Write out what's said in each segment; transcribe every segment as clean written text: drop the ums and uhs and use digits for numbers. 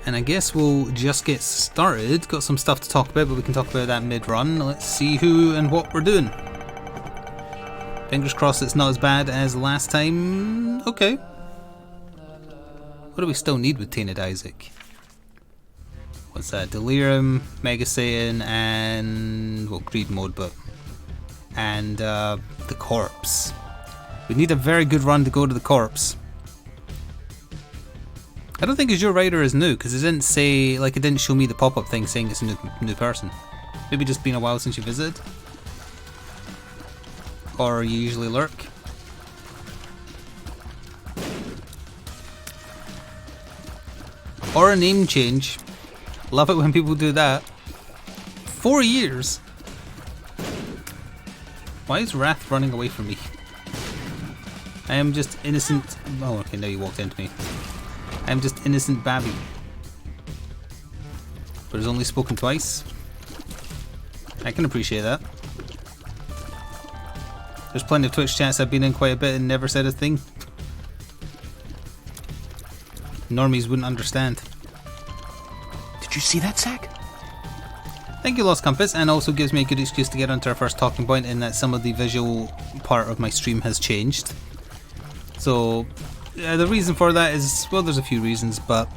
And I guess we'll just get started. Got some stuff to talk about, but we can talk about that mid-run. Let's see who and what we're doing. Fingers crossed it's not as bad as last time. Okay. What do we still need with Tainted Isaac? What's that? Delirium, Mega Saiyan, and... well, Greed Mode, but... and the Corpse. We need a very good run to go to the Corpse. I don't think Azure Rider is new, because it didn't say, like, it didn't show me the pop-up thing saying it's a new person. Maybe just been a while since you visited? Or you usually lurk? Or a name change. Love it when people do that. 4 years? Why is Wrath running away from me? I am just innocent... oh, okay, now you walked into me. I am just innocent Babby. But has only spoken twice. I can appreciate that. There's plenty of Twitch chats I've been in quite a bit and never said a thing. Normies wouldn't understand. Did you see that, Zack? Thank you, Lost Compass, and also gives me a good excuse to get onto our first talking point in that some of the visual part of my stream has changed. So, the reason for that is, well, there's a few reasons, but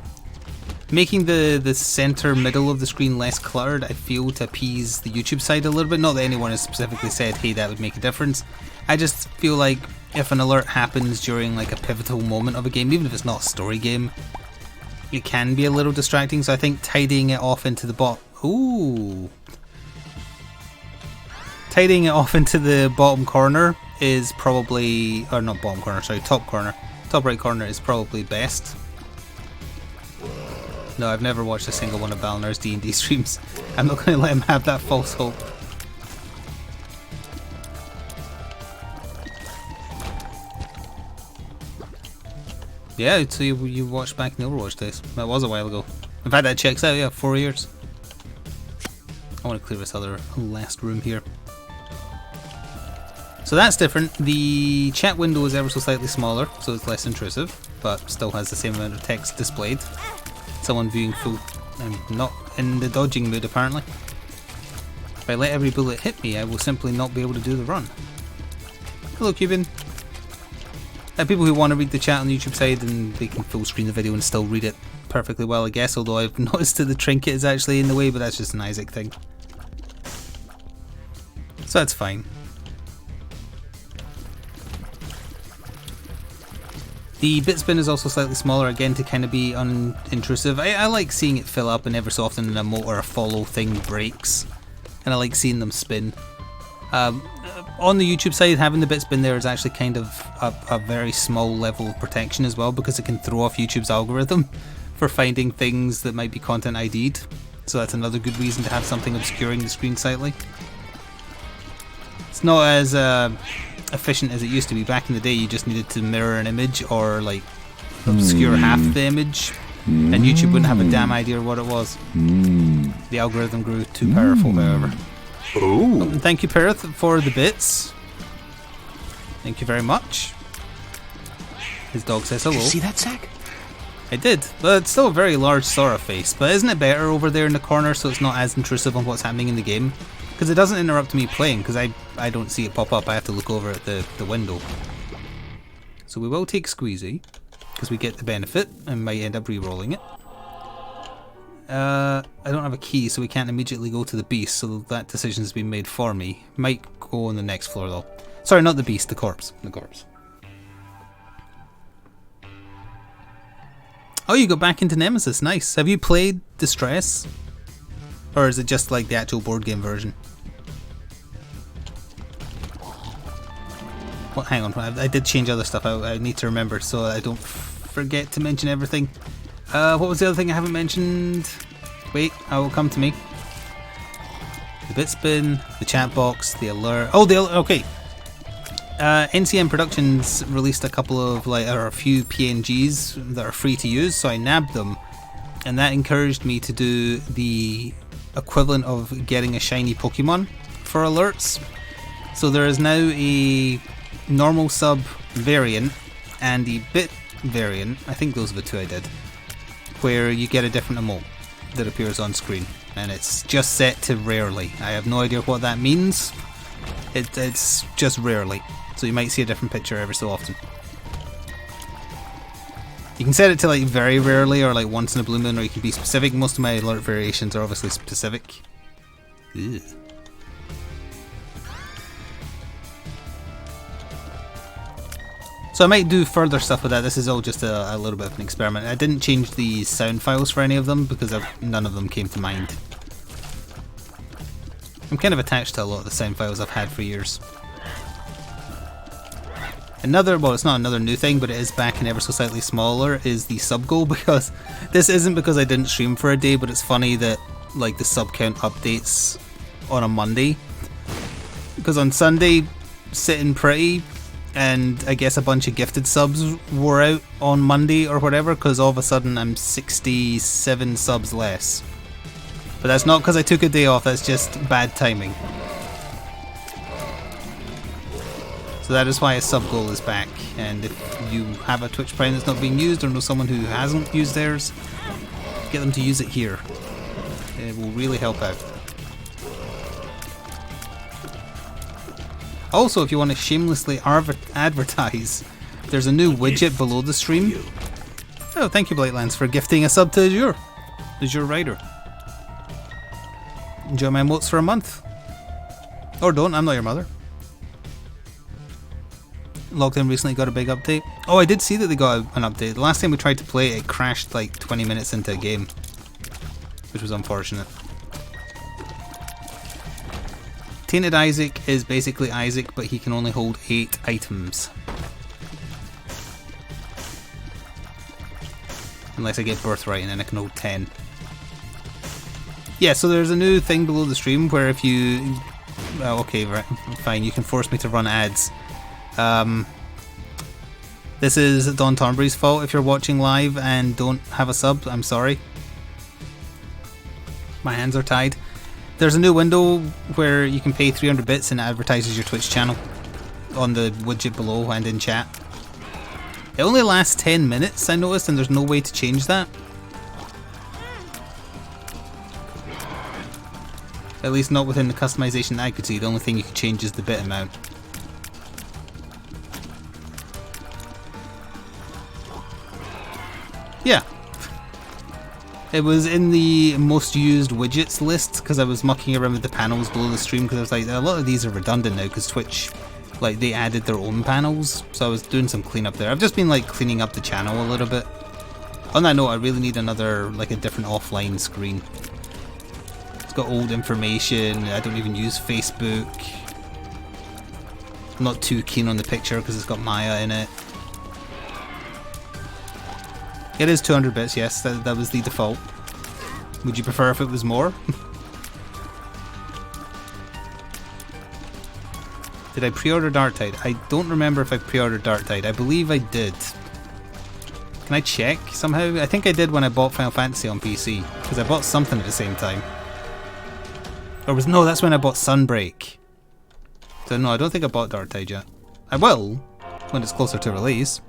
making the center middle of the screen less cluttered, I feel, to appease the YouTube side a little bit. Not that anyone has specifically said, hey, that would make a difference. I just feel like if an alert happens during like a pivotal moment of a game, even if it's not a story game, it can be a little distracting. So I think tidying it off into the tidying it off into the bottom corner is probably, or not bottom corner, sorry, top corner. Top right corner is probably best. No, I've never watched a single one of Balnor's D&D streams. I'm not going to let him have that false hope. Yeah, so you watched back in the Overwatch days. That was a while ago. In fact, that checks out, yeah, 4 years. I want to clear this other last room here. So that's different. The chat window is ever so slightly smaller, so it's less intrusive, but still has the same amount of text displayed. Someone viewing full... I'm not in the dodging mood, apparently. If I let every bullet hit me, I will simply not be able to do the run. Hello, Cuban. People who want to read the chat on the YouTube side, and they can full screen the video and still read it perfectly well, I guess, although I've noticed that the trinket is actually in the way, but that's just an Isaac thing. So that's fine. The bit spin is also slightly smaller, again, to kind of be unintrusive. I like seeing it fill up, and every so often an emote or a follow thing breaks, and I like seeing them spin. On the YouTube side, having the bit spin there is actually kind of a very small level of protection as well, because it can throw off YouTube's algorithm for finding things that might be content ID'd. So that's another good reason to have something obscuring the screen slightly. It's not as efficient as it used to be. Back in the day, you just needed to mirror an image or like obscure half the image, and YouTube wouldn't have a damn idea what it was. The algorithm grew too powerful, however. Oh, and thank you, Perth, for the bits. Thank you very much. His dog says hello. Did you see that, Zack? I did, but it's still a very large Sora face. But isn't it better over there in the corner so it's not as intrusive on what's happening in the game? Because it doesn't interrupt me playing, because I don't see it pop up. I have to look over at the window. So we will take Squeezy, because we get the benefit and might end up re-rolling it. I don't have a key, so we can't immediately go to the beast, so that decision's been made for me. Might go on the next floor though. Sorry, not the beast, the corpse. The corpse. Oh, you got back into Nemesis, nice. Have you played Distress? Or is it just like the actual board game version? Well, hang on, I did change other stuff. I need to remember so I don't forget to mention everything. What was the other thing I haven't mentioned? Wait, I will come to me. The bit spin, the chat box, the alert. Oh, okay. NCM Productions released a couple of or a few PNGs that are free to use, so I nabbed them, and that encouraged me to do the equivalent of getting a shiny Pokemon for alerts. So there is now a normal sub variant and the bit variant. I think those are the two I did. where you get a different emote that appears on screen, and it's just set to rarely. I have no idea what that means. It's just rarely, so you might see a different picture every so often. You can set it to like very rarely or like once in a blue moon, or you can be specific. Most of my alert variations are obviously specific. Ew. So I might do further stuff with that. This is all just a little bit of an experiment. I didn't change the sound files for any of them because none of them came to mind. I'm kind of attached to a lot of the sound files I've had for years. Well, it's not another new thing, but it is back and ever so slightly smaller, is the sub goal, because this isn't because I didn't stream for a day, but it's funny that like the sub count updates on a Monday. Because on Sunday, sitting pretty, and I guess a bunch of gifted subs were out on Monday or whatever, because all of a sudden I'm 67 subs less. But that's not because I took a day off, that's just bad timing. So that is why a sub goal is back, and if you have a Twitch Prime that's not being used or know someone who hasn't used theirs, get them to use it here. It will really help out. Also, if you want to shamelessly advertise, there's a new widget below the stream. Oh, thank you Blightlands for gifting a sub to Azure Rider. Enjoy my emotes for a month. Or don't, I'm not your mother. Logged in recently, got a big update. Oh, I did see that they got an update. The last time we tried to play it, it crashed like 20 minutes into a game, which was unfortunate. Tainted Isaac is basically Isaac, but he can only hold 8 items. Unless I get Birthright and then I can hold 10. Yeah, so there's a new thing below the stream where if you... Oh, okay, right, fine, you can force me to run ads. This is Don Thornbury's fault if you're watching live and don't have a sub. I'm sorry. My hands are tied. There's a new window where you can pay 300 bits and it advertises your Twitch channel on the widget below and in chat. It only lasts 10 minutes, I noticed, and there's no way to change that. At least not within the customization that I could see. The only thing you could change is the bit amount. Yeah. It was in the most used widgets list because I was mucking around with the panels below the stream because I was like, a lot of these are redundant now because Twitch, like, they added their own panels, so I was doing some cleanup there. I've just been like cleaning up the channel a little bit. On that note, I really need another, like, a different offline screen. It's got old information. I don't even use Facebook. I'm not too keen on the picture because it's got Maya in it. It is 200 bits, yes, that was the default. Would you prefer if it was more? Did I pre-order Darktide? I don't remember if I pre-ordered Darktide. I believe I did. Can I check somehow? I think I did when I bought Final Fantasy on PC, because I bought something at the same time. No, that's when I bought Sunbreak. So no, I don't think I bought Darktide yet. I will, when it's closer to release.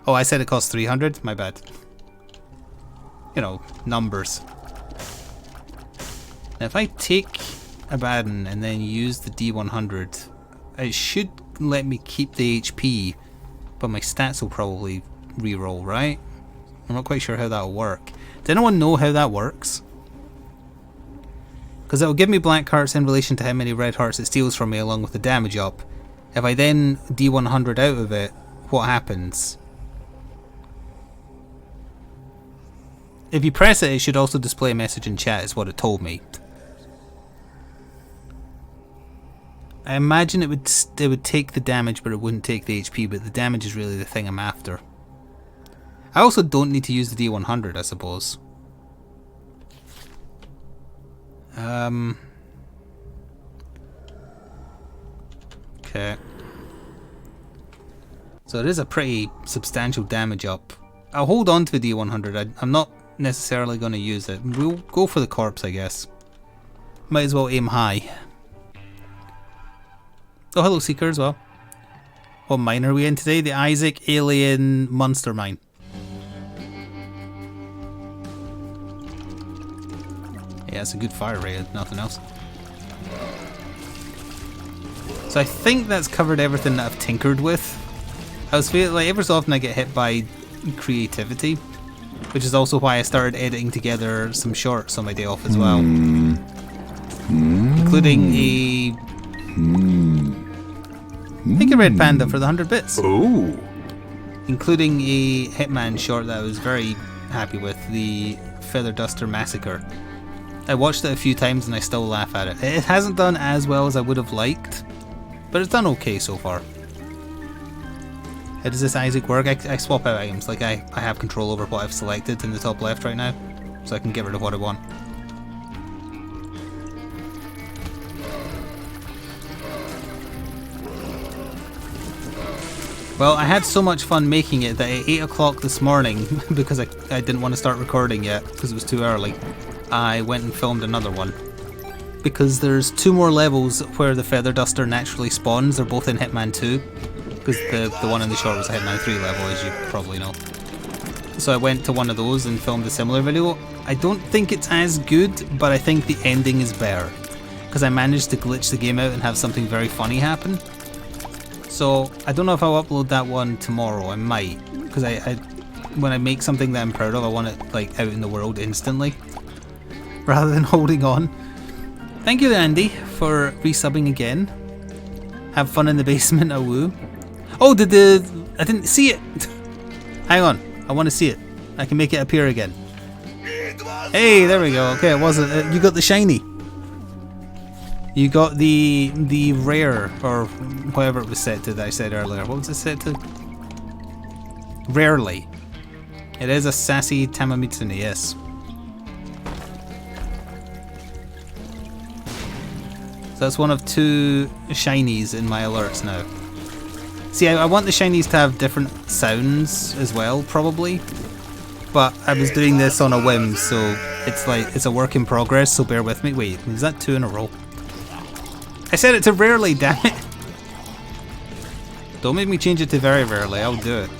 Oh, I said it cost 300? My bad. You know, numbers. Now if I take Abaddon and then use the D100, it should let me keep the HP, but my stats will probably reroll, right? I'm not quite sure how that'll work. Does anyone know how that works? Because it'll give me black hearts in relation to how many red hearts it steals from me along with the damage up. If I then D100 out of it, what happens? If you press it, it should also display a message in chat, is what it told me. I imagine it would take the damage, but it wouldn't take the HP, but the damage is really the thing I'm after. I also don't need to use the D100, I suppose. Okay. So it is a pretty substantial damage up. I'll hold on to the D100. I'm not necessarily going to use it. We'll go for the corpse, I guess. Might as well aim high. Oh, hello Seeker as well. What mine are we in today? The Isaac Alien Monster Mine. Yeah, it's a good fire rate, if nothing else. So I think that's covered everything that I've tinkered with. I was feeling like every so often I get hit by creativity, which is also why I started editing together some shorts on my day off as well. Including a... I think a red panda for the 100 bits. Oh. Including a Hitman short that I was very happy with, the Feather Duster Massacre. I watched it a few times and I still laugh at it. It hasn't done as well as I would have liked, but it's done okay so far. How does this Isaac work? I swap out items, like I have control over what I've selected in the top left right now, so I can get rid of what I want. Well, I had so much fun making it that at 8 o'clock this morning, because I didn't want to start recording yet, because it was too early, I went and filmed another one. Because there's 2 more levels where the Feather Duster naturally spawns. They're both in Hitman 2, because the one in the short was a Hitman 3 level, as you probably know. So I went to one of those and filmed a similar video. I don't think it's as good, but I think the ending is better, because I managed to glitch the game out and have something very funny happen. So I don't know if I'll upload that one tomorrow. I might, because when I make something that I'm proud of, I want it like out in the world instantly, rather than holding on. Thank you, Andy, for resubbing again. Have fun in the basement, a woo. Oh, I didn't see it. Hang on, I want to see it. I can make it appear again. Hey, there we go. Okay, it wasn't. You got the shiny. You got the rare, or whatever it was set to that I said earlier. What was it set to? Rarely. It is a sassy Tamamitsune, yes. So that's one of 2 shinies in my alerts now. See, I want the shinies to have different sounds as well, probably. But I was doing this on a whim, so it's a work in progress, so bear with me. Wait, is that 2 in a row? I said it to rarely, damn it! Don't make me change it to very rarely, I'll do it.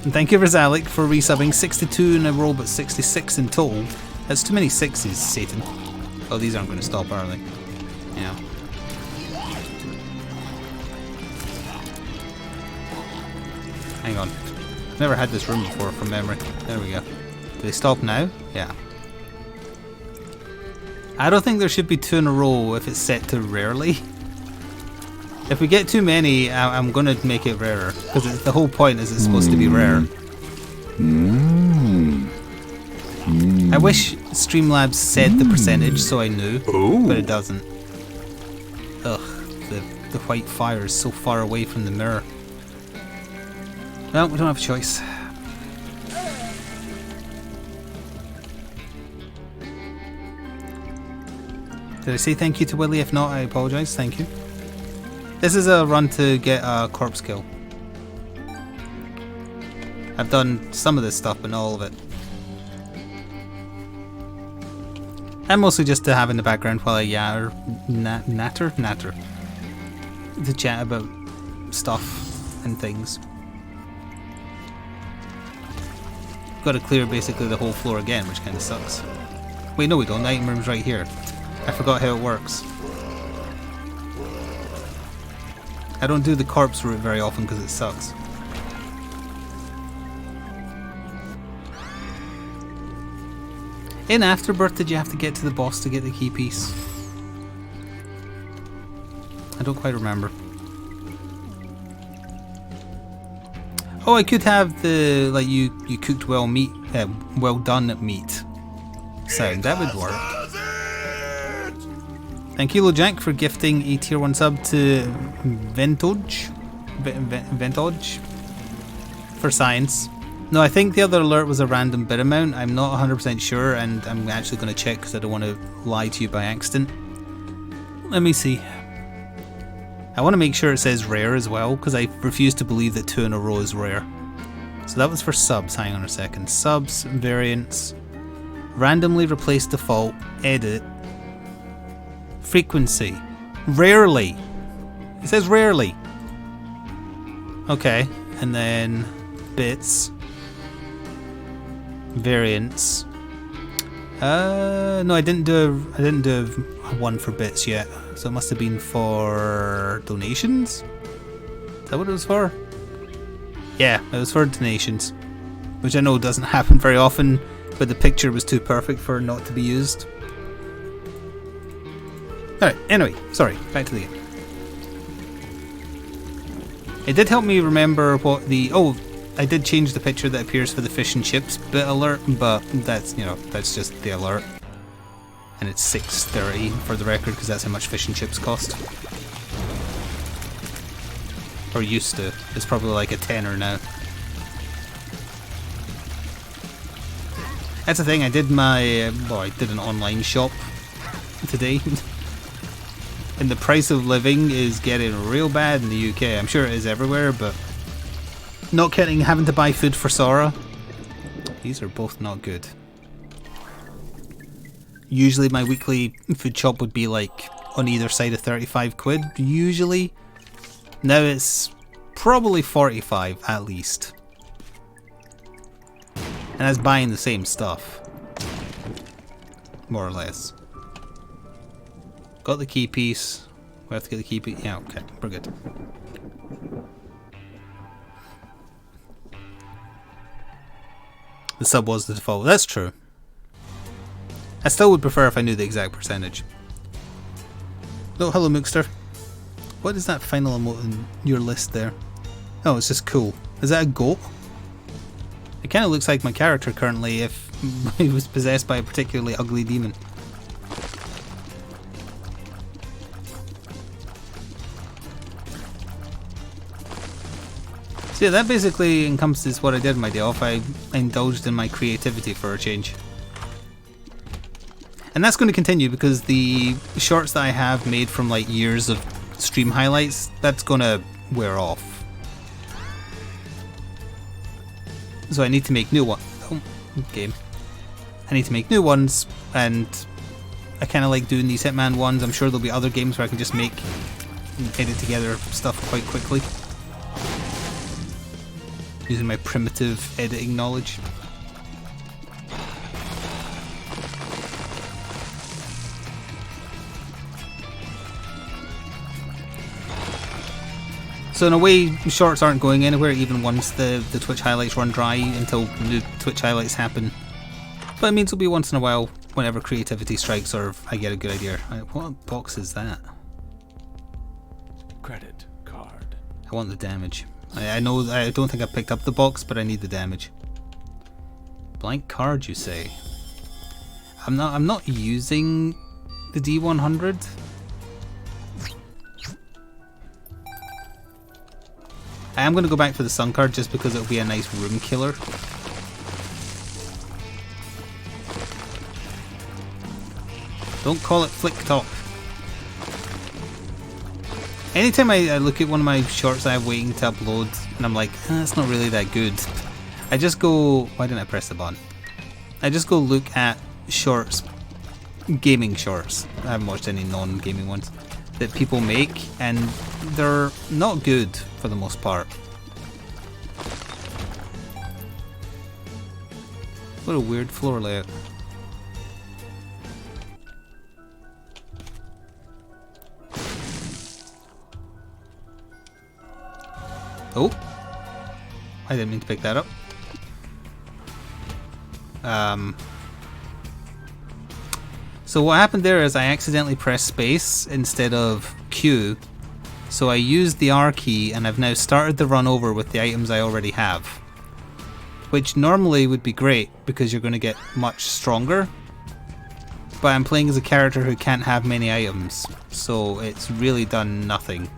And thank you, Rizalik, for resubbing 62 in a row, but 66 in total. That's too many 6s, Satan. Oh, these aren't going to stop, are they? Yeah. Hang on. Never had this room before from memory. There we go. Do they stop now? Yeah. I don't think there should be 2 in a row if it's set to rarely. If we get too many, I'm going to make it rarer. Because the whole point is it's supposed to be rare. I wish Streamlabs said the percentage so I knew, but it doesn't. Ugh, the white fire is so far away from the mirror. Well, we don't have a choice. Did I say thank you to Willie? If not, I apologise. Thank you. This is a run to get a corpse kill. I've done some of this stuff, but not all of it. And mostly just to have in the background while I natter? To chat about stuff and things. Got to clear basically the whole floor again, which kind of sucks. Wait, no we don't. The item room's right here. I forgot how it works. I don't do the corpse route very often because it sucks. In Afterbirth, did you have to get to the boss to get the key piece? I don't quite remember. Oh, I could have the like you cooked well done meat sound. That would work. Thank you, Lojack, for gifting a tier 1 sub to Ventoge for science. No, I think the other alert was a random bit amount. I'm not 100% sure, and I'm actually going to check because I don't want to lie to you by accident. Let me see. I want to make sure it says rare as well, because I refuse to believe that 2 in a row is rare. So that was for subs. Hang on a second. Subs, variants, randomly replace default, edit, frequency. Rarely. It says rarely. Okay, and then bits, variants. No, I didn't do a one for bits yet. So it must have been for donations? Is that what it was for? Yeah, it was for donations. Which I know doesn't happen very often, but the picture was too perfect for not to be used. Alright, anyway, sorry, back to the game. It did help me remember what the... Oh, I did change the picture that appears for the fish and chips bit alert, but that's, you know, that's just the alert. And it's 6.30 for the record, because that's how much fish and chips cost. Or used to. It's probably like a tenner now. That's the thing, I did my... well, I did an online shop today. And the price of living is getting real bad in the UK. I'm sure it is everywhere, but... Not kidding, having to buy food for Sora. These are both not good. Usually my weekly food shop would be like on either side of 35 quid, usually. Now it's probably 45 at least. And that's buying the same stuff. More or less. Got the key piece. We have to get the key piece. Yeah, okay, we're good. The sub was the default. That's true. I still would prefer if I knew the exact percentage. Oh, hello Mookster. What is that final emote in your list there? Oh, it's just cool. Is that a goat? It kind of looks like my character currently if he was possessed by a particularly ugly demon. So yeah, that basically encompasses what I did my day off. I indulged in my creativity for a change. And that's going to continue because the shorts that I have made from like years of stream highlights, that's going to wear off. So I need to make new ones. Oh, game. I need to make new ones, and I kind of like doing these Hitman ones. I'm sure there'll be other games where I can just make and edit together stuff quite quickly. Using my primitive editing knowledge. So in a way, shorts aren't going anywhere even once the Twitch highlights run dry until new Twitch highlights happen. But it means it'll be once in a while whenever creativity strikes or if I get a good idea. What box is that? Credit card. I want the damage. I know I don't think I picked up the box, but I need the damage. Blank card, you say? I'm not using the D100. I am going to go back for the sun card just because it'll be a nice room killer. Don't call it Flik talk. Anytime I look at one of my shorts I have waiting to upload and I'm like, that's not really that good, I just go, why didn't I press the button? I just go look at shorts, gaming shorts. I haven't watched any non-gaming ones that people make, and they're not good for the most part. What a weird floor layout. Oh, I didn't mean to pick that up. So what happened there is I accidentally pressed space instead of Q. So I used the R key and I've now started the run over with the items I already have. Which normally would be great because you're going to get much stronger. But I'm playing as a character who can't have many items. So it's really done nothing.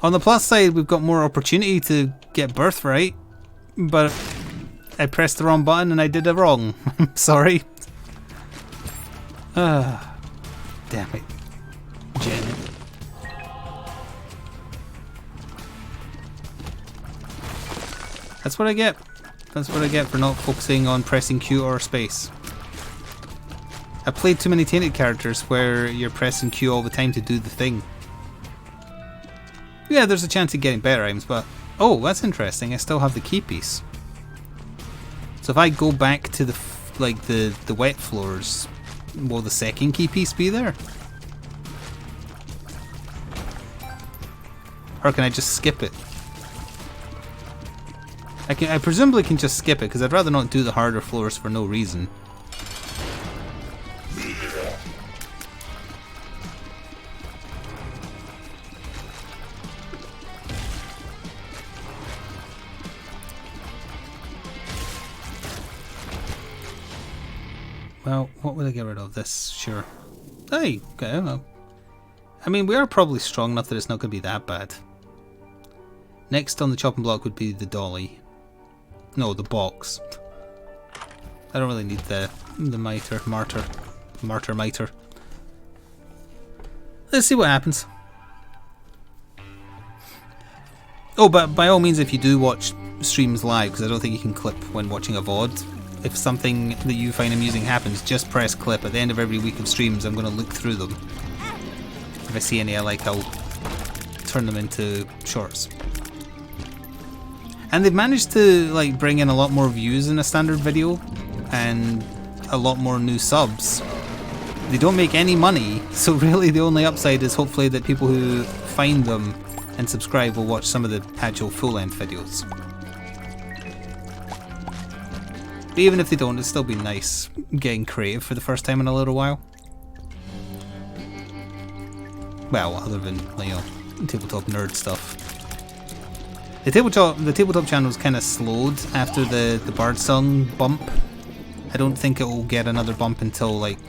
On the plus side, we've got more opportunity to get birthright, but I pressed the wrong button and I did it wrong. I'm sorry. Damn it. Jen. That's what I get. That's what I get for not focusing on pressing Q or space. I played too many Tainted characters where you're pressing Q all the time to do the thing. Yeah, there's a chance of getting better items, but... Oh, that's interesting. I still have the key piece. So if I go back to the wet floors, will the second key piece be there? Or can I just skip it? I presumably can just skip it, because I'd rather not do the harder floors for no reason. Well, what would I get rid of? This, sure. Hey, okay, well. I mean, we are probably strong enough that it's not going to be that bad. Next on the chopping block would be the dolly. No, the box. I don't really need the martyr. Let's see what happens. Oh, but by all means, if you do watch streams live, because I don't think you can clip when watching a VOD, if something that you find amusing happens, just press clip. At the end of every week of streams, I'm going to look through them. If I see any I like, I'll turn them into shorts. And they've managed to like bring in a lot more views in a standard video, and a lot more new subs. They don't make any money, so really the only upside is hopefully that people who find them and subscribe will watch some of the actual full-length videos. But even if they don't, it'd still be nice getting creative for the first time in a little while. Well, other than, you know, tabletop nerd stuff. The tabletop channel is kind of slowed after the Birdsong bump. I don't think it will get another bump until like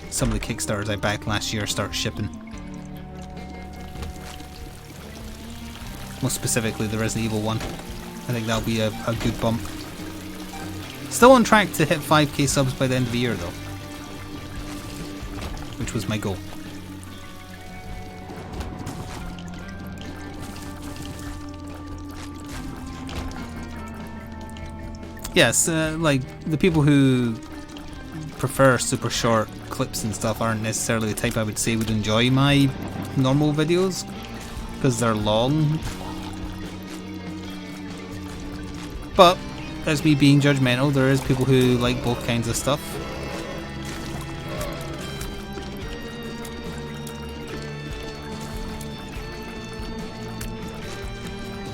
some of the Kickstarters I backed last year start shipping. Most specifically the Resident Evil one. I think that'll be a good bump. Still on track to hit 5k subs by the end of the year though. Which was my goal. Yes, like the people who prefer super short clips and stuff aren't necessarily the type I would say would enjoy my normal videos, because they're long. But as me being judgmental, there is people who like both kinds of stuff.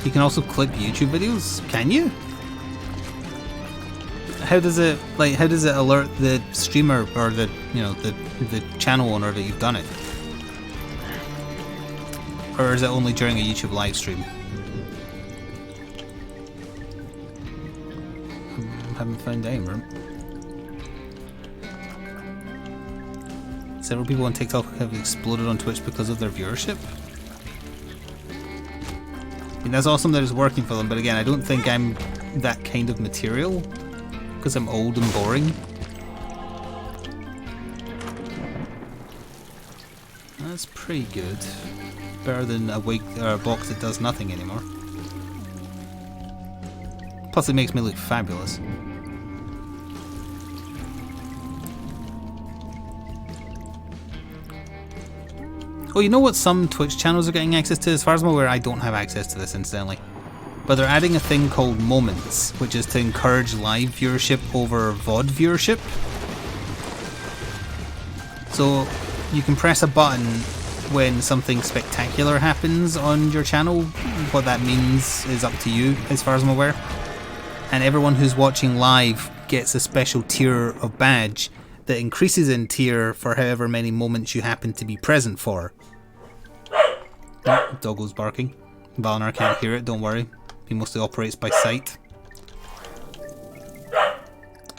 You can also clip YouTube videos, can you? How does it alert the streamer or the channel owner that you've done it? Or is it only during a YouTube live stream? Haven't found any room. Several people on TikTok have exploded on Twitch because of their viewership. I mean, that's awesome that it's working for them, but again, I don't think I'm that kind of material. Because I'm old and boring. That's pretty good. Better than a wig or a box that does nothing anymore. Plus it makes me look fabulous. Oh, you know what some Twitch channels are getting access to? As far as I'm aware, I don't have access to this, incidentally. But they're adding a thing called Moments, which is to encourage live viewership over VOD viewership. So you can press a button when something spectacular happens on your channel. What that means is up to you, as far as I'm aware. And everyone who's watching live gets a special tier of badge that increases in tier for however many moments you happen to be present for. Oh, doggo's barking. Valinar can't hear it, don't worry. He mostly operates by sight.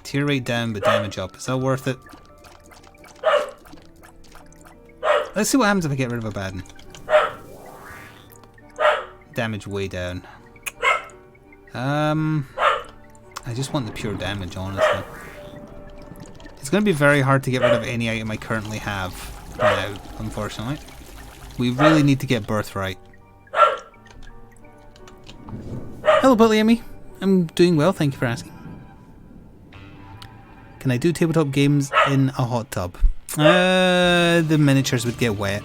Tier rate down, but damage up. Is that worth it? Let's see what happens if I get rid of Abaddon. Damage way down. I just want the pure damage, honestly. It's going to be very hard to get rid of any item I currently have now, unfortunately. We really need to get Birthright. Hello, Billy. I'm doing well, thank you for asking. Can I do tabletop games in a hot tub? The miniatures would get wet.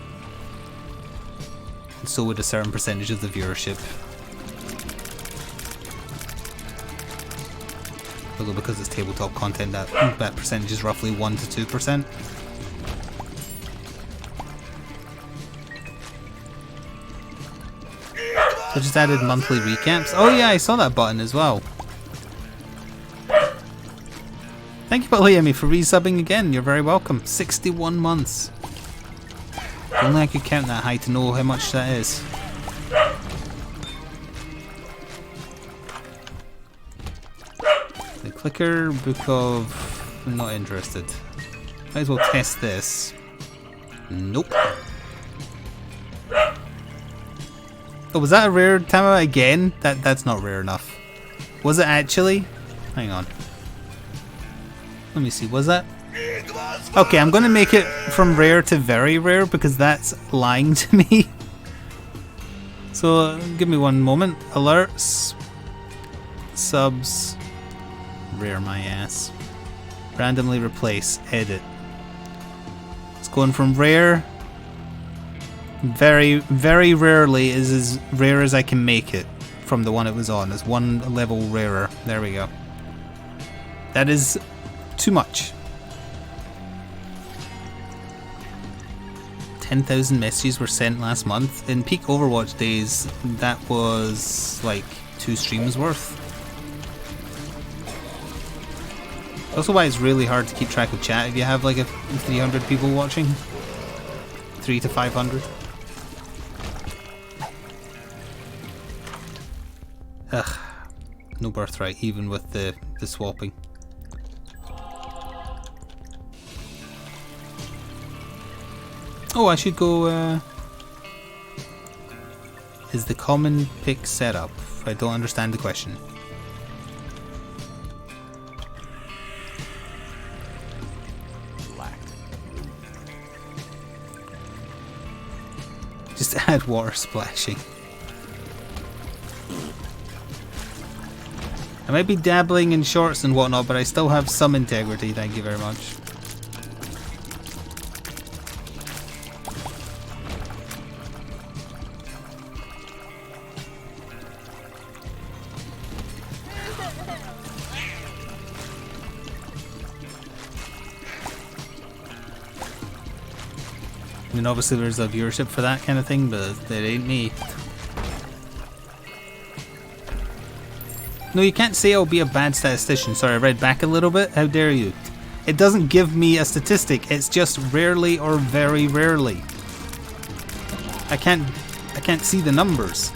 And so would a certain percentage of the viewership. Although because it's tabletop content, that percentage is roughly 1 to 2%. So I just added monthly recaps. Oh yeah, I saw that button as well. Thank you, Ballyemi, for resubbing again. You're very welcome. 61 months. If only I could count that high to know how much that is. The clicker, book of... I'm not interested. Might as well test this. Nope. Oh, was that a rare Tama again? That's not rare enough. Was it actually? Hang on. Let me see, was that? Okay, I'm gonna make it from rare to very rare because that's lying to me. So, give me one moment. Alerts. Subs. Rare my ass. Randomly replace. Edit. It's going from rare. Very, very rarely is as rare as I can make it from the one it was on. It's one level rarer. There we go. That is too much. 10,000 messages were sent last month. In peak Overwatch days, that was like 2 streams worth. Also why it's really hard to keep track of chat if you have like 300 people watching. 3 to 500. Ugh. No birthright even with the swapping. Oh, I should go, is the common pick setup? I don't understand the question. Just add water splashing. I might be dabbling in shorts and whatnot, but I still have some integrity, thank you very much. I mean, obviously there's a viewership for that kind of thing, but it ain't me. No, you can't say I'll be a bad statistician. Sorry, I read back a little bit. How dare you? It doesn't give me a statistic. It's just rarely or very rarely. I can't see the numbers.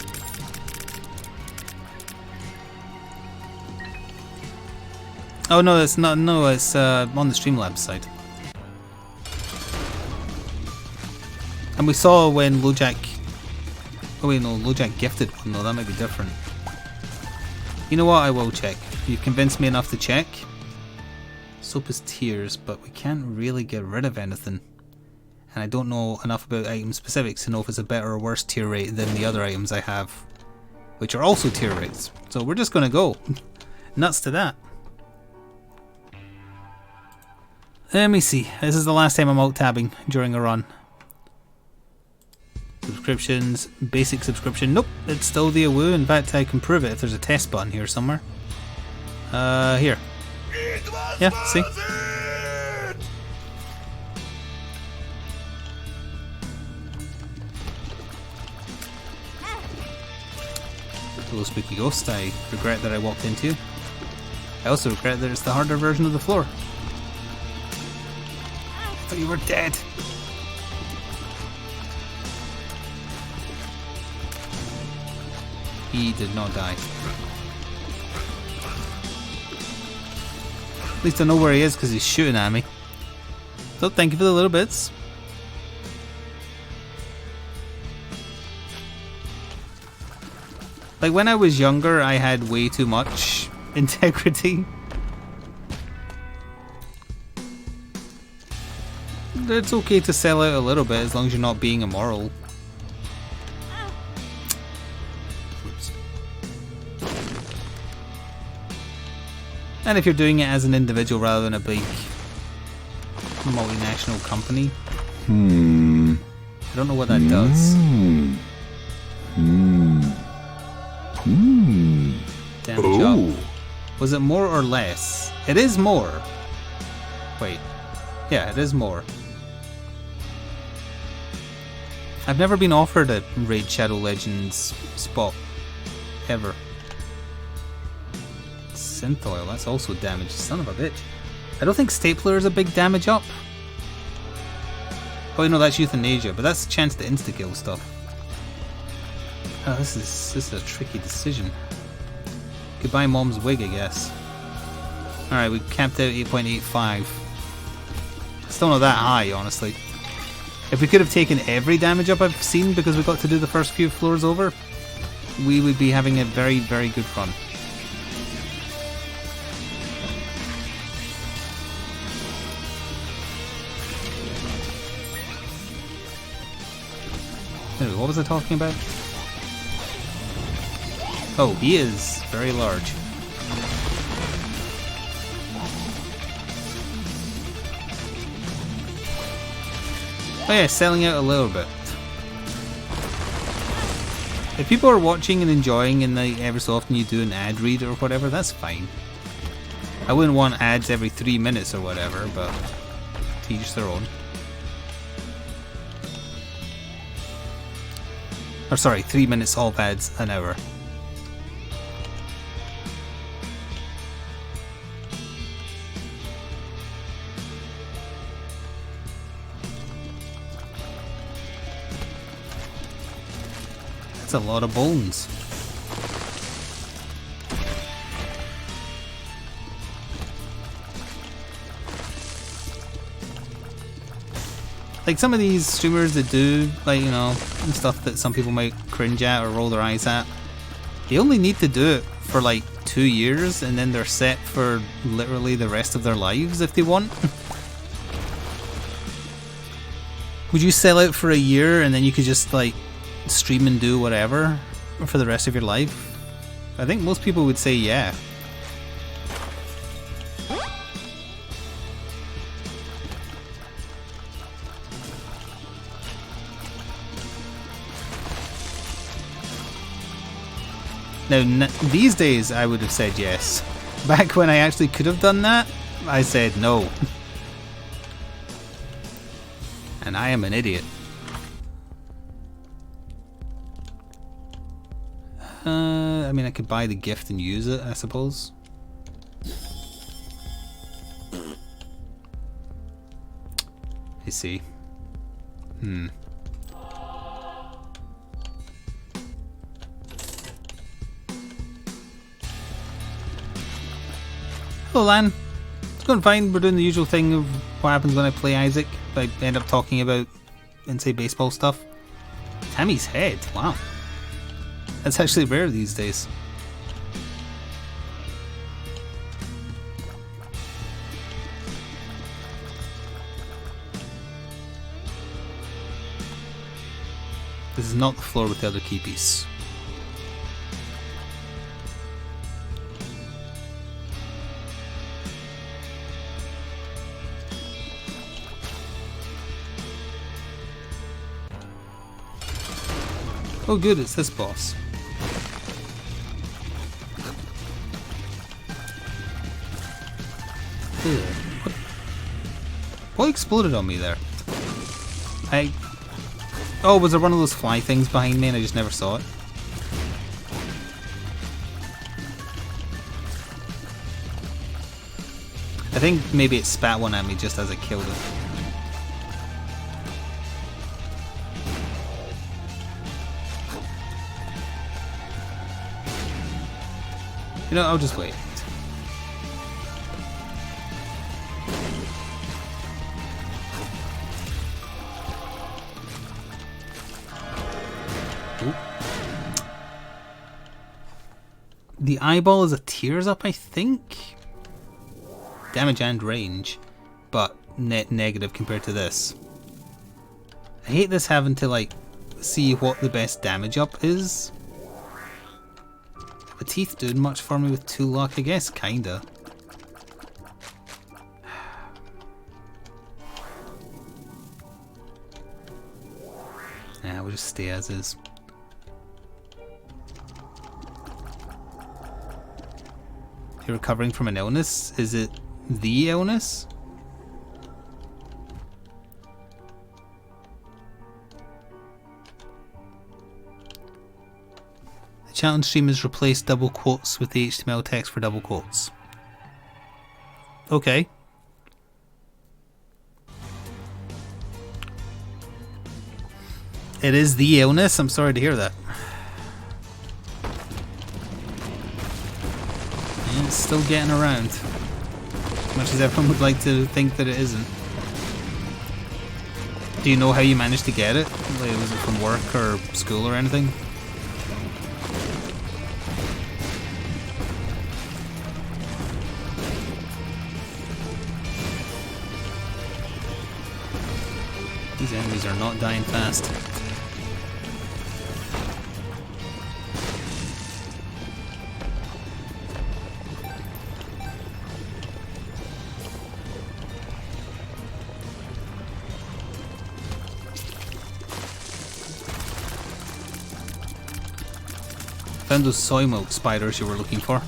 Oh no, it's not. No, it's on the Streamlabs side. And we saw when LoJack... Oh wait, no, LoJack gifted one though, that might be different. You know what, I will check. You've convinced me enough to check. Soap is tiers, but we can't really get rid of anything. And I don't know enough about item specifics to know if it's a better or worse tier rate than the other items I have, which are also tier rates. So we're just gonna go. Nuts to that. Let me see. This is the last time I'm alt-tabbing during a run. Subscriptions, basic subscription. Nope, it's still the AWU. In fact, I can prove it if there's a test button here somewhere. Here. Yeah, see? Hello, spooky ghost. I regret that I walked into you. I also regret that it's the harder version of the floor. I thought you were dead. He did not die. At least I know where he is because he's shooting at me. So thank you for the little bits. Like when I was younger, I had way too much integrity. It's okay to sell out a little bit as long as you're not being immoral. And if you're doing it as an individual rather than a big multinational company. I don't know what that does. Damage up. Was it more or less? It is more. Wait. Yeah, it is more. I've never been offered a Raid Shadow Legends spot. Ever. Synth oil, that's also damage. Son of a bitch. I don't think Stapler is a big damage up. Oh no, that's Euthanasia, but that's a chance to insta-kill stuff. Oh, this is a tricky decision. Goodbye Mom's wig, I guess. Alright, we capped out 8.85. Still not that high, honestly. If we could have taken every damage up I've seen because we got to do the first few floors over, we would be having a very, very good run. Anyway, what was I talking about? Oh, he is very large. Oh yeah, selling out a little bit. If people are watching and enjoying and like every so often you do an ad read or whatever, that's fine. I wouldn't want ads every 3 minutes or whatever, but to each their own. Or sorry, 3 minutes of ads an hour. That's a lot of bones. Like some of these streamers that do, like, you know, stuff that some people might cringe at or roll their eyes at, they only need to do it for like 2 years and then they're set for literally the rest of their lives if they want. Would you sell out for a year and then you could just like stream and do whatever for the rest of your life? I think most people would say yeah. Now, these days I would have said yes. Back when I actually could have done that, I said no. And I am an idiot. I mean, I could buy the gift and use it, I suppose. I see. Hello, Lan. It's going fine. We're doing the usual thing of what happens when I play Isaac. I end up talking about insane baseball stuff. Tammy's head. Wow. That's actually rare these days. This is not the floor with the other key piece. Oh good, it's this boss. What exploded on me there? Oh, was there one of those fly things behind me and I just never saw it? I think maybe it spat one at me just as I killed it. You know, I'll just wait. Ooh. The eyeball is a tears up, I think. Damage and range, but net negative compared to this. I hate this having to like see what the best damage up is. The teeth doing much for me with 2 luck? I guess kinda. Yeah, we'll just stay as is. You're recovering from an illness? Is it the illness? The challenge stream has replaced double quotes with the HTML text for double quotes. Okay. It is the illness. I'm sorry to hear that. And it's still getting around. As much as everyone would like to think that it isn't. Do you know how you managed to get it? Like, was it from work or school or anything? These enemies are not dying fast. Found those soy milk spiders you were looking for.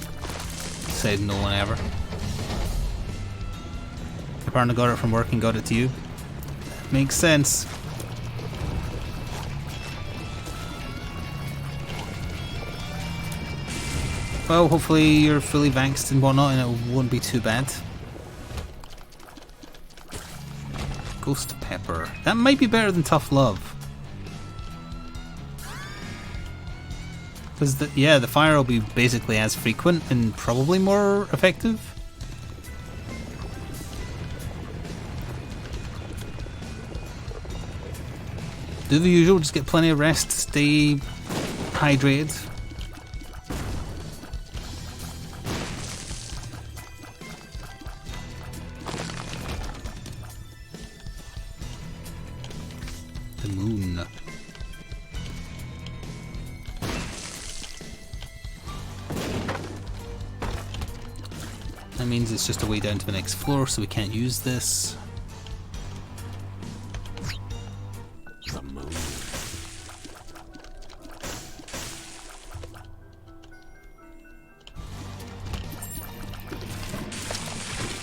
Said no one ever. Your partner got it from work and got it to you. Makes sense. Well, hopefully you're fully vaxxed and whatnot and it won't be too bad. Ghost pepper. That might be better than tough love. Because the fire will be basically as frequent and probably more effective. Do the usual, just get plenty of rest, stay hydrated. The moon. That means it's just a way down to the next floor, so we can't use this. The moon.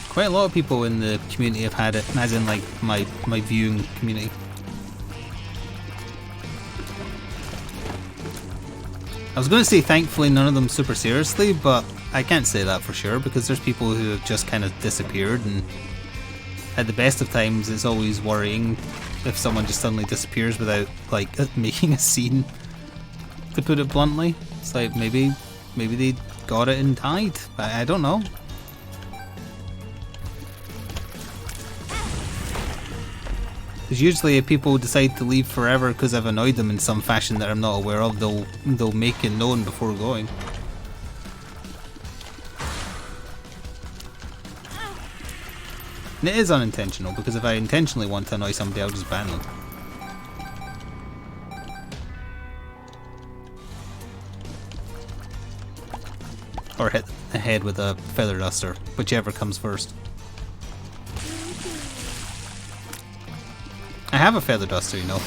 Quite a lot of people in the community have had it, as in like my viewing community. I was going to say thankfully none of them super seriously, but I can't say that for sure because there's people who have just kind of disappeared, and at the best of times it's always worrying if someone just suddenly disappears without like making a scene, to put it bluntly. It's like maybe they got it and died. I don't know. Because usually if people decide to leave forever because I've annoyed them in some fashion that I'm not aware of, they'll make it known before going. And it is unintentional, because if I intentionally want to annoy somebody, I'll just ban them. Or hit the head with a feather duster, whichever comes first. I have a feather duster, you know.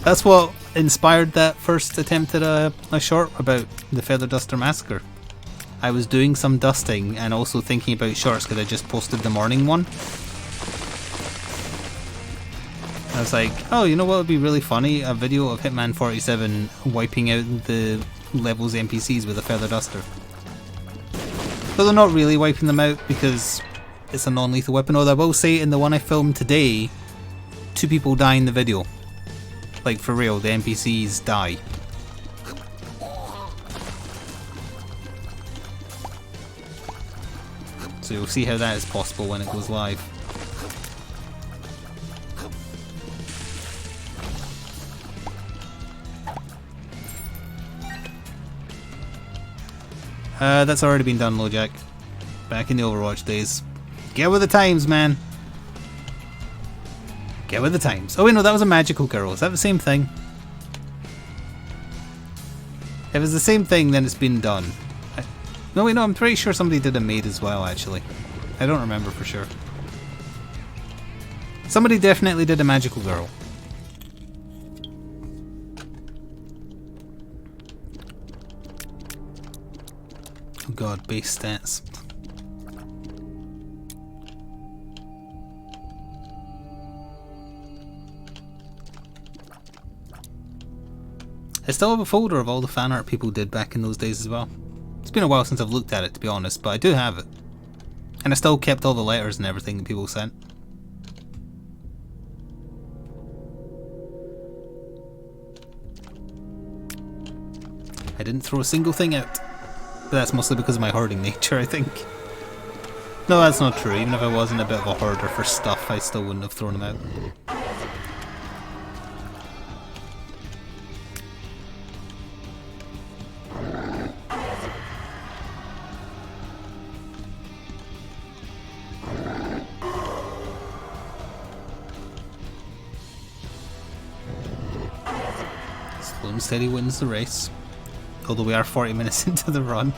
That's what inspired that first attempt at a short about the Feather Duster Massacre. I was doing some dusting and also thinking about shorts because I just posted the morning one. I was like, oh, you know what would be really funny? A video of Hitman 47 wiping out the levels NPCs with a feather duster. But they're not really wiping them out because it's a non-lethal weapon. Although I will say in the one I filmed today, 2 people die in the video. Like for real, the NPCs die. So you'll see how that is possible when it goes live. That's already been done, LoJack. Back in the Overwatch days. Get with the times, man. Get with the times. Oh wait, no, that was a magical girl. Is that the same thing? If it's the same thing, then it's been done. No, wait, no, I'm pretty sure somebody did a maid as well, actually. I don't remember for sure. Somebody definitely did a magical girl. Oh god, base stats. I still have a folder of all the fan art people did back in those days as well. It's been a while since I've looked at it, to be honest, but I do have it. And I still kept all the letters and everything that people sent. I didn't throw a single thing out. But that's mostly because of my hoarding nature, I think. No, that's not true. Even if I wasn't a bit of a hoarder for stuff, I still wouldn't have thrown them out. Slow and steady wins the race. Although we are 40 minutes into the run.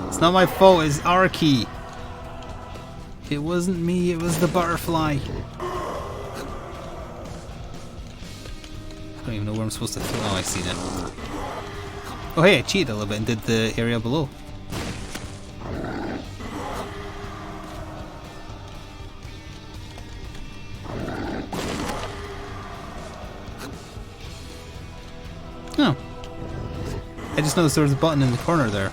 It's not my fault, it's our key. It wasn't me, it was the butterfly. I don't even know where I'm supposed to throw. Oh, I see it. Oh hey, I cheated a little bit and did the area below. Oh. I just noticed there was a button in the corner there.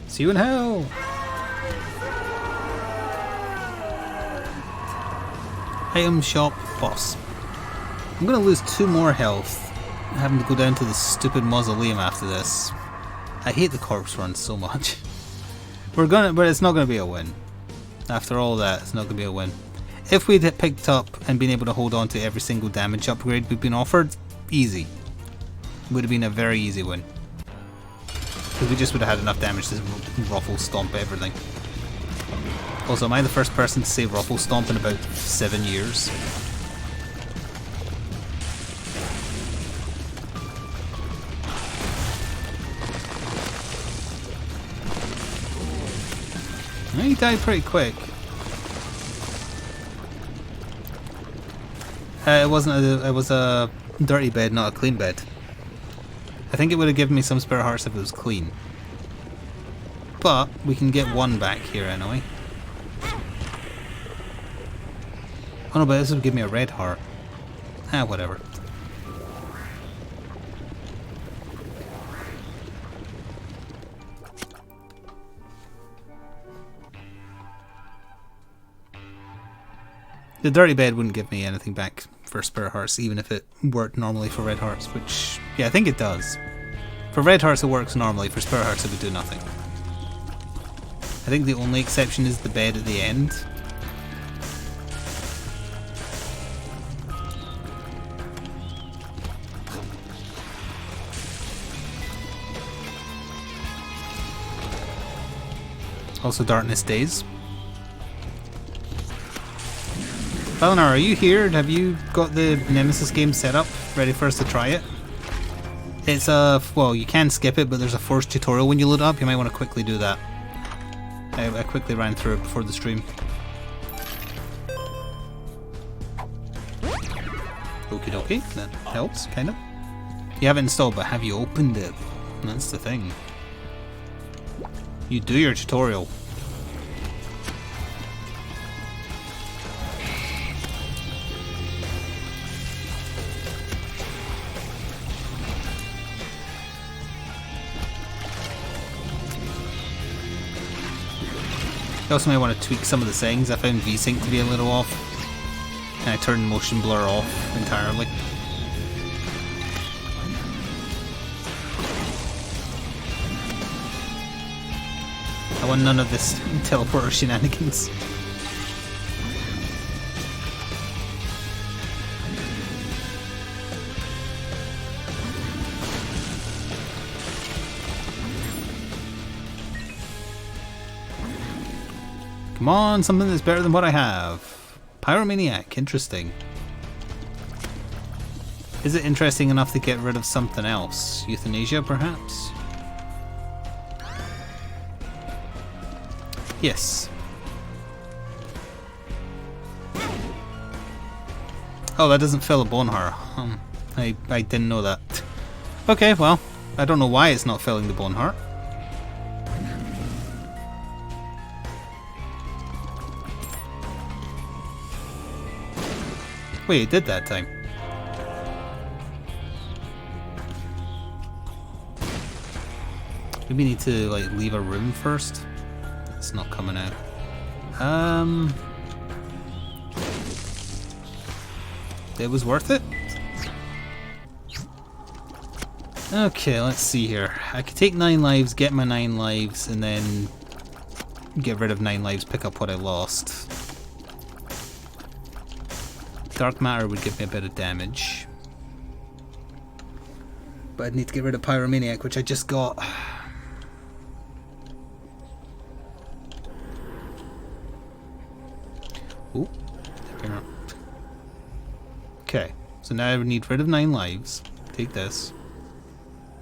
See you in hell! Item shop boss. I'm gonna lose 2 more health, having to go down to the stupid mausoleum after this. I hate the corpse run so much. But it's not gonna be a win. After all that, it's not gonna be a win. If we'd picked up and been able to hold on to every single damage upgrade we've been offered, easy. Would have been a very easy win. Because we just would have had enough damage to ruffle stomp everything. Also, am I the first person to say ruffle stomp in about 7 years? He died pretty quick. It was a dirty bed, not a clean bed. I think it would have given me some spare hearts if it was clean. But we can get 1 back here anyway. Oh no, but this would give me a red heart. Ah, whatever. The dirty bed wouldn't give me anything back for spare hearts, even if it worked normally for red hearts, which, yeah, I think it does. For red hearts it works normally, for spare hearts it would do nothing. I think the only exception is the bed at the end. Also Darkness Days. Valinar, are you here? Have you got the Nemesis game set up, ready for us to try it? It's well, you can skip it, but there's a forced tutorial when you load it up. You might want to quickly do that. I quickly ran through it before the stream. Okie dokie, that helps, kind of. You have it installed, but have you opened it? That's the thing. You do your tutorial. You also may want to tweak some of the settings. I found VSync to be a little off, and I turned motion blur off entirely. I want none of this teleporter shenanigans. Come on, something that's better than what I have. Pyromaniac, interesting. Is it interesting enough to get rid of something else? Euthanasia, perhaps? Yes. Oh, that doesn't fill a bone heart. I didn't know that. Okay, well, I don't know why it's not filling the bone heart. Wait, it did that time. Maybe need to like leave a room first. It's not coming out. It was worth it. Okay, let's see here. I could take 9 lives, get my 9 lives, and then get rid of 9 lives, pick up what I lost. Dark matter would give me a bit of damage. But I'd need to get rid of Pyromaniac, which I just got. Ooh, okay, so now I would need rid of 9 lives. Take this.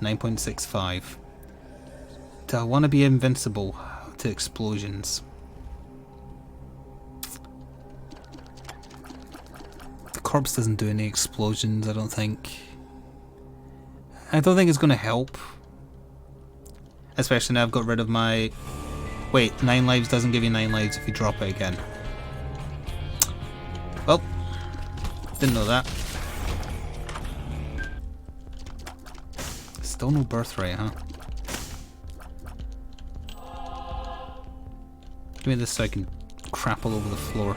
9.65. Do I want to be invincible to explosions? The corpse doesn't do any explosions, I don't think. I don't think it's going to help. Especially now I've got rid of my... Wait, 9 lives doesn't give you 9 lives if you drop it again. Well, didn't know that. Still no birthright, huh? Give me this so I can crap all over the floor.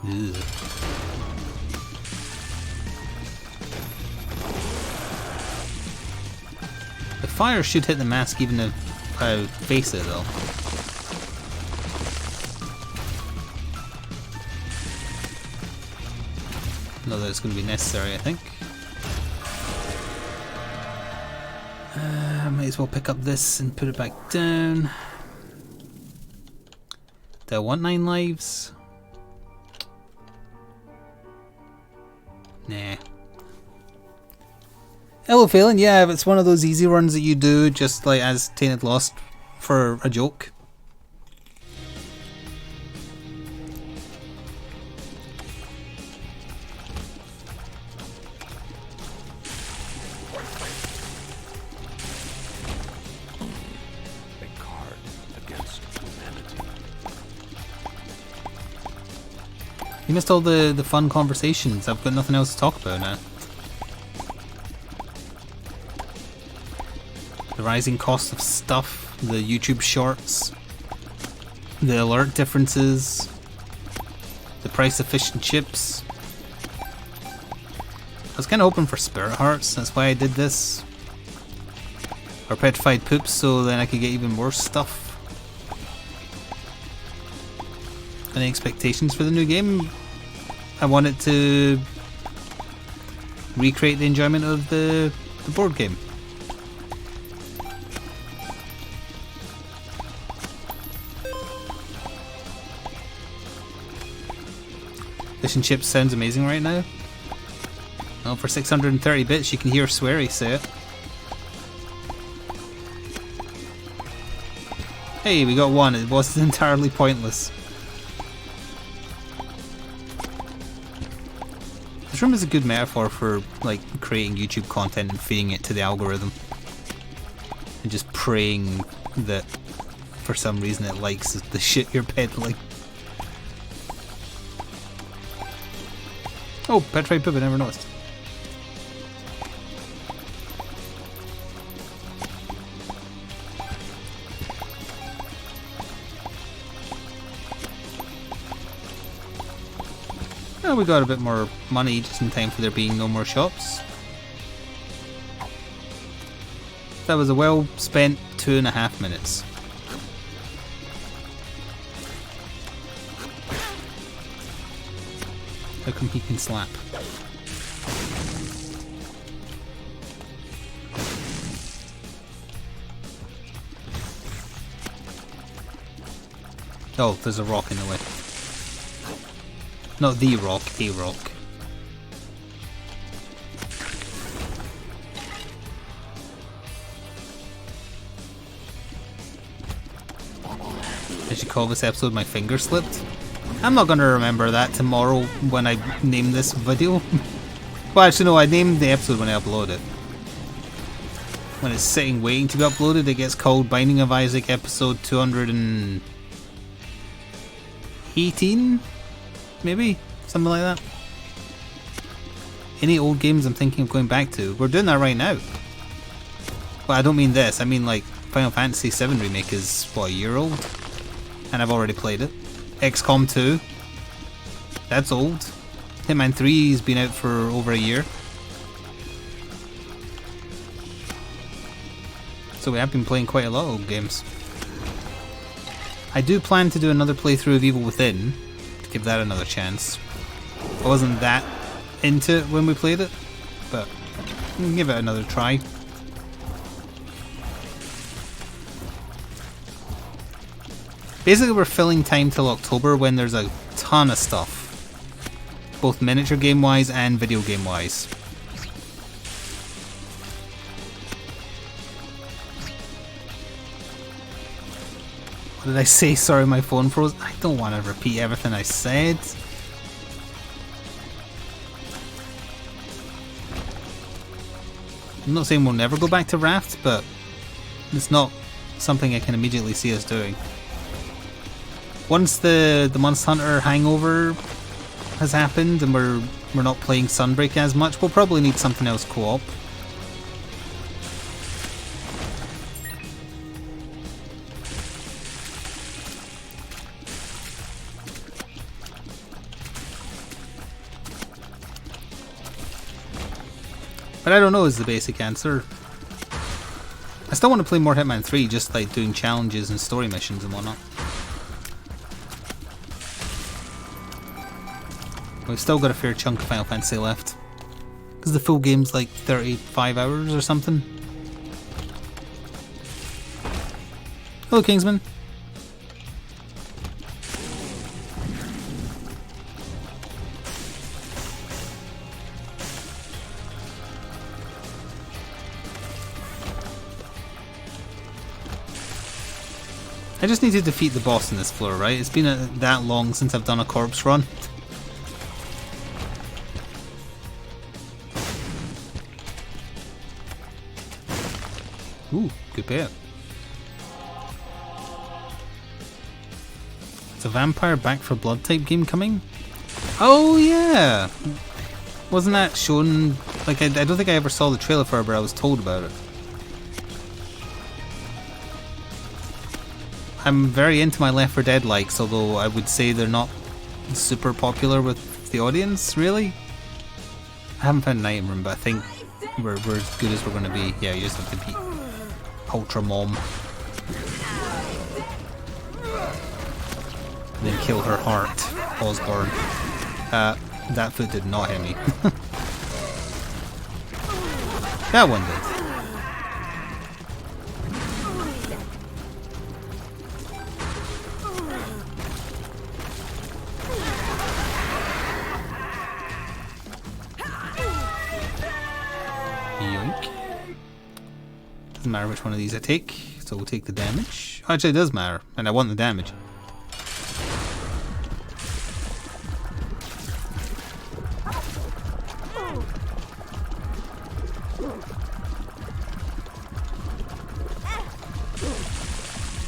Ugh. The fire should hit the mask even if I face it though. Not that it's going to be necessary, I think. Might as well pick up this and put it back down. Do I want 9 lives? Nah. Hello, Phelan. Yeah, it's one of those easy runs that you do just like as Tainted Lost for a joke. A card against humanity. You missed all the fun conversations. I've got nothing else to talk about now. The rising cost of stuff, the YouTube shorts, the alert differences, the price of fish and chips. I was kind of hoping for Spirit Hearts, that's why I did this. Or Petrified Poops, so then I could get even more stuff. Any expectations for the new game? I wanted to recreate the enjoyment of the board game. Fish and chips sounds amazing right now. Well, for 630 bits you can hear Sweary say it. Hey, we got one. It wasn't entirely pointless. This room is a good metaphor for like creating YouTube content and feeding it to the algorithm. And just praying that for some reason it likes the shit you're peddling. Oh, Petrified Poop, I never noticed. Well, we got a bit more money just in time for there being no more shops. That was a well spent 2.5 minutes. How come he can slap? Oh, there's a rock in the way. Not the rock, a rock. I should call this episode My Finger Slipped. I'm not gonna remember that tomorrow when I name this video. Well, actually no, I named the episode when I upload it. when it's sitting waiting to be uploaded, it gets called Binding of Isaac episode 218? Maybe? Something like that. Any old games I'm thinking of going back to, we're doing that right now. Well, I don't mean this, I mean like Final Fantasy VII Remake is, what, a year old? And I've already played it. XCOM 2, that's old. Hitman 3 has been out for over a year. So we have been playing quite a lot of old games. I do plan to do another playthrough of Evil Within, to give that another chance. I wasn't that into it when we played it, but we can give it another try. Basically we're filling time till October when there's a ton of stuff, both miniature game wise and video game wise. What did I say? Sorry, my phone froze. I don't want to repeat everything I said. I'm not saying we'll never go back to Raft, but it's not something I can immediately see us doing. Once the Monster Hunter hangover has happened and we're not playing Sunbreak as much, we'll probably need something else co-op. But I don't know is the basic answer. I still want to play more Hitman 3, just like doing challenges and story missions and whatnot. We've still got a fair chunk of Final Fantasy left. Because the full game's like 35 hours or something. Hello, Kingsman. I just need to defeat the boss in this floor, right? It's been that long since I've done a corpse run. Ooh, good bit. Is a Vampire Back for Blood type game coming? Oh yeah! Wasn't that shown? Like, I don't think I ever saw the trailer for it, but I was told about it. I'm very into my Left 4 Dead likes, although I would say they're not super popular with the audience, really. I haven't found an item room, but I think we're as good as we're going to be. Yeah, you just have to beat Ultra Mom. And then kill her heart, Osborne. That foot did not hit me. That one did. Yoink. Doesn't matter which one of these I take, so we'll take the damage. Actually, it does matter, and I want the damage.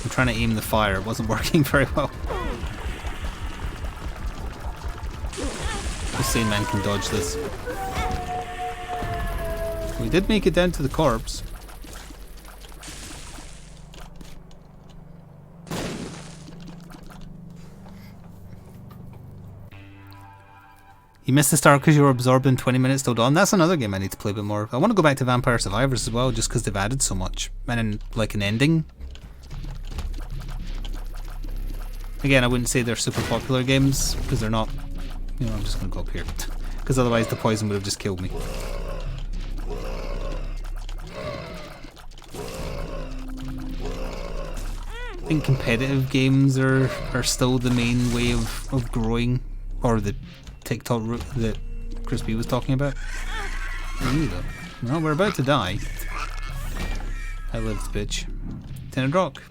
I'm trying to aim the fire, it wasn't working very well. The same man can dodge this. We did make it down to the corpse. You missed the start because you were absorbed in 20 minutes till dawn. That's another game I need to play a bit more. I want to go back to Vampire Survivors as well, just because they've added so much. And then, like, an ending. Again, I wouldn't say they're super popular games, because they're not. You know, I'm just going to go up here. Because otherwise the poison would have just killed me. I think competitive games are still the main way of growing, or the TikTok route that Crispy was talking about. Well, we're about to die. I lived, bitch. Tenor Rock.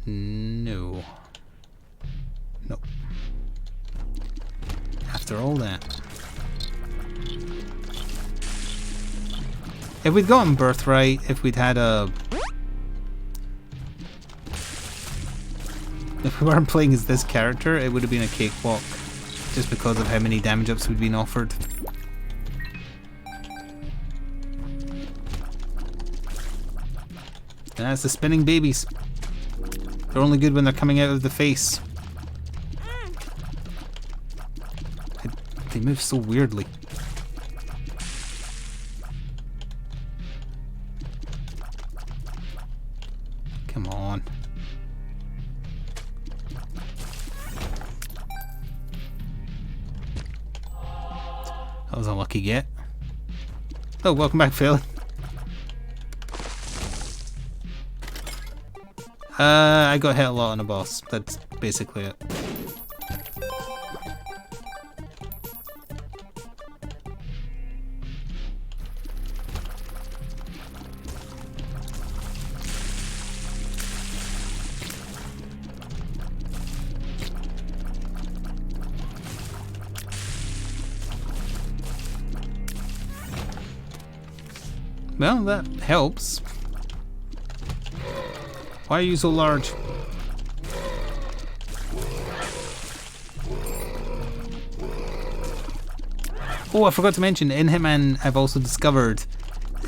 No. Nope. After all that. If we'd gotten Birthright, if we'd had a... If we weren't playing as this character, it would have been a cakewalk. Just because of how many damage ups we'd been offered. And that's the spinning babies. They're only good when they're coming out of the face. They move so weirdly. Come on. That was a lucky get. Oh, welcome back, Phil. I got hit a lot on a boss. That's basically it. Well, that helps. Why are you so large? Oh, I forgot to mention, in Hitman I've also discovered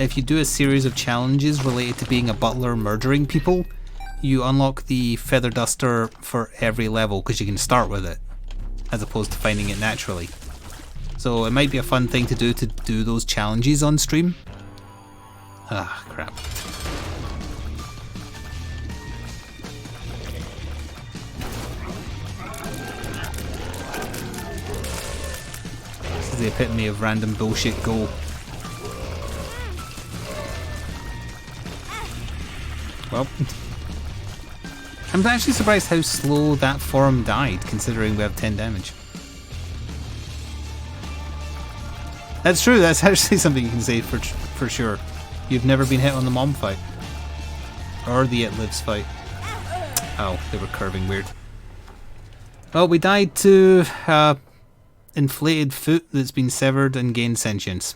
if you do a series of challenges related to being a butler murdering people, you unlock the feather duster for every level because you can start with it as opposed to finding it naturally. So it might be a fun thing to do those challenges on stream. Ah, crap. This is the epitome of random bullshit go. Well, I'm actually surprised how slow that form died, considering we have 10 damage. That's true, that's actually something you can say for sure. You've never been hit on the mom fight. Or the It Lives fight. Oh, they were curving weird. Well, we died to inflated foot that's been severed and gained sentience.